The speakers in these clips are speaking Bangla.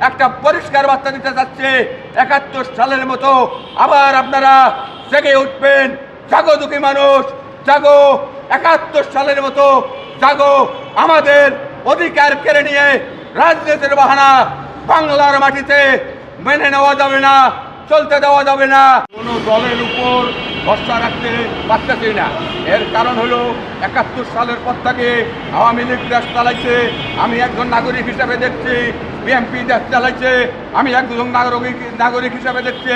একটা পরিষ্কার বার্তা দিতে চাচ্ছে, ৭১ সালের মতো আবার আপনারা জেগে উঠবেন। জাগো দুঃখী মানুষ, জাগো। ৭১ সালের মতো জাগো। আমাদের অধিকার কেড়ে নিয়ে রাজনীতির বাহানা বাংলার মাটিতে মেনে নেওয়া যাবে না, চলতে দেওয়া যাবে না। কোনো দলের উপর ভরসা রাখতে পারতেছি না। এর কারণ হলো ৭১ সালের পর থেকে আওয়ামী লীগ দেশ চালাইছে, আমি একজন নাগরিক হিসাবে দেখছি। বিএনপি দেশ চালাইছে, আমি একজন নাগরিক হিসাবে দেখছি।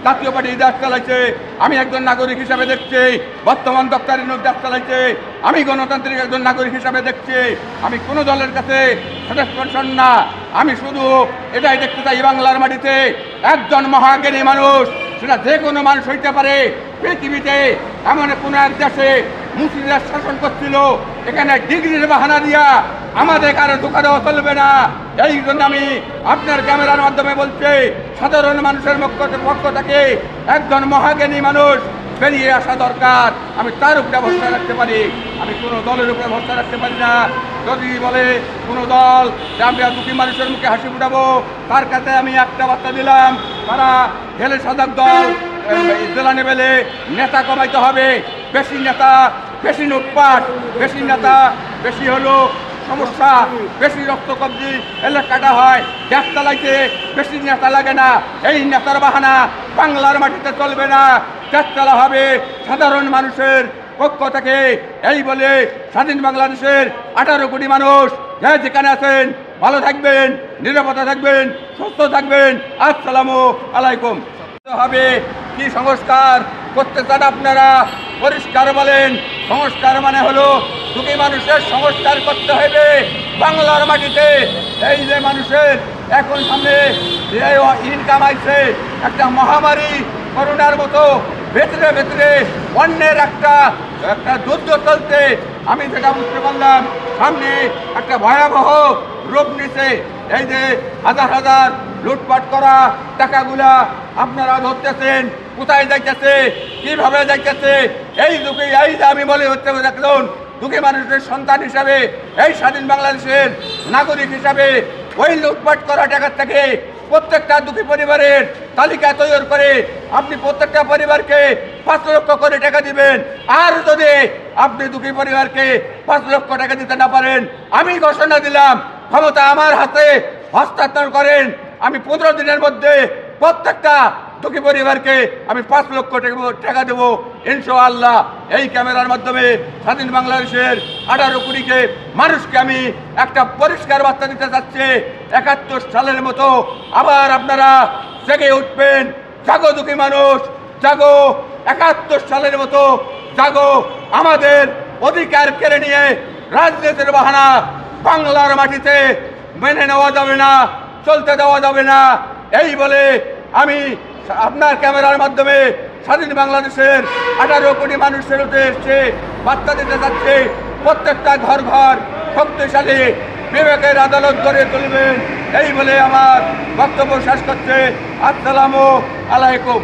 জাতীয় পার্টি দেশ চালাইছে, আমি একজন নাগরিক হিসাবে দেখছি। বর্তমান ডক্টর ইউনূস দেশ চালাইছে, আমি গণতান্ত্রিক একজন নাগরিক হিসাবে দেখছি। আমি কোনো দলের কাছে স্যাটিসফ্যাকশন না। আমি শুধু এটাই দেখতে চাই, বাংলার মাটিতে একজন মহাজ্ঞানী মানুষ, সেটা যে কোনো মানুষ হইতে পারে পৃথিবীতে, এমন কোনো এক দেশে মুসলিমরা শাসন করছিল, এখানে ডিগ্রির বাহানা দিয়া আমাদের কারো ধোকা দেওয়া চলবে না। এই জন্য আমি আপনার ক্যামেরার মাধ্যমে বলছি, সাধারণ মানুষের পক্ষ থেকে একজন মহাজ্ঞানী মানুষ বেরিয়ে আসা দরকার। আমি তার উপরে ভরসা রাখতে পারি, আমি কোনো দলের উপরে ভরসা রাখতে পারি না। যদি বলে কোনো দল যে আমরা দুঃখী মানুষের মুখে হাসি ফুটাবো, তার কাছে আমি একটা বার্তা দিলাম, তারা ঢেলে সাজাক দল জেলা লেভেলে নেতা কমাইতে হবে। বেশি নেতা বেশি লুটপাট, বেশি নেতা বেশি হলো সমস্যা, বেশি রক্ত কবজি এলাকাটা হয়। দেশ চালাইতে বেশি নেতা লাগে না, এই নেতার বাহানা বাংলার মাটিতে চলবে না। দেশ চালা হবে সাধারণ মানুষের পক্ষ থেকে। এই বলে স্বাধীন বাংলাদেশের 18 কোটি মানুষ যেখানে আছেন ভালো থাকবেন, নিরাপদে থাকবেন, সুস্থ থাকবেন। আসসালামু আলাইকুম। হবে কি সংস্কার করতে চান আপনারা? পরিষ্কার বলেন। সংস্কার মানে হলো দুঃখী মানুষের সংস্কার করতে হবে বাংলার মাটিতে। এই যে মানুষের এখন সামনে যে ইনকাম আইছে, একটা মহামারী করোনার মতো ভেতরে ভেতরে অন্যের একটা যুদ্ধ চলতে, আমি যেটা বুঝতে পারলাম, সামনে একটা ভয়াবহ রূপ নিছে। এই যে হাজার হাজার লুটপাট করা টাকাগুলা আপনারা ধরতেছেন, কোথায় যাইতেছে, কিভাবে যাইতেছে? এই দুঃখী, এই যে আমি বলে হচ্ছে দেখুন, দুঃখী মানুষের সন্তান হিসাবে, এই স্বাধীন বাংলাদেশের নাগরিক হিসাবে ওই লুটপাট করা টাকার থেকে প্রত্যেকটা দুঃখী পরিবারের তালিকা তৈরি করে আপনি প্রত্যেকটা পরিবারকে 5 লক্ষ করে টাকা দিবেন। আর যদি আপনি দুঃখী পরিবারকে 5 লক্ষ টাকা দিতে না পারেন, আমি ঘোষণা দিলাম, ক্ষমতা আমার হাতে হস্তান্তর করেন। আমি 15 দিনের মধ্যে প্রত্যেকটা দুঃখী পরিবারকে আমি 5 লক্ষ টাকা দেবো ইনশাআল্লাহ। এই ক্যামেরার মাধ্যমে স্বাধীন বাংলাদেশের 18 কোটিকে মানুষকে আমি একটা পরিষ্কার বার্তা দিতে চাচ্ছি, ৭১ সালের মতো আবার আপনারা জেগে উঠবেন। জাগো দুঃখী মানুষ, জাগো। ৭১ সালের মতো জাগো। আমাদের অধিকার কেড়ে নিয়ে রাজনীতির বাহানা বাংলার মাটিতে মেনে নেওয়া যাবে না, চলতে দেওয়া যাবে না। এই বলে আমি আপনার ক্যামেরার মাধ্যমে স্বাধীন বাংলাদেশের 18 কোটি মানুষের উদ্দেশ্যে বার্তা দিতে যাচ্ছে, প্রত্যেকটা ঘর ঘর শক্তিশালী বিবেকের আদালত গড়ে তুলবেন। এই বলে আমার বক্তব্য শেষ করছে। আসসালামু আলাইকুম।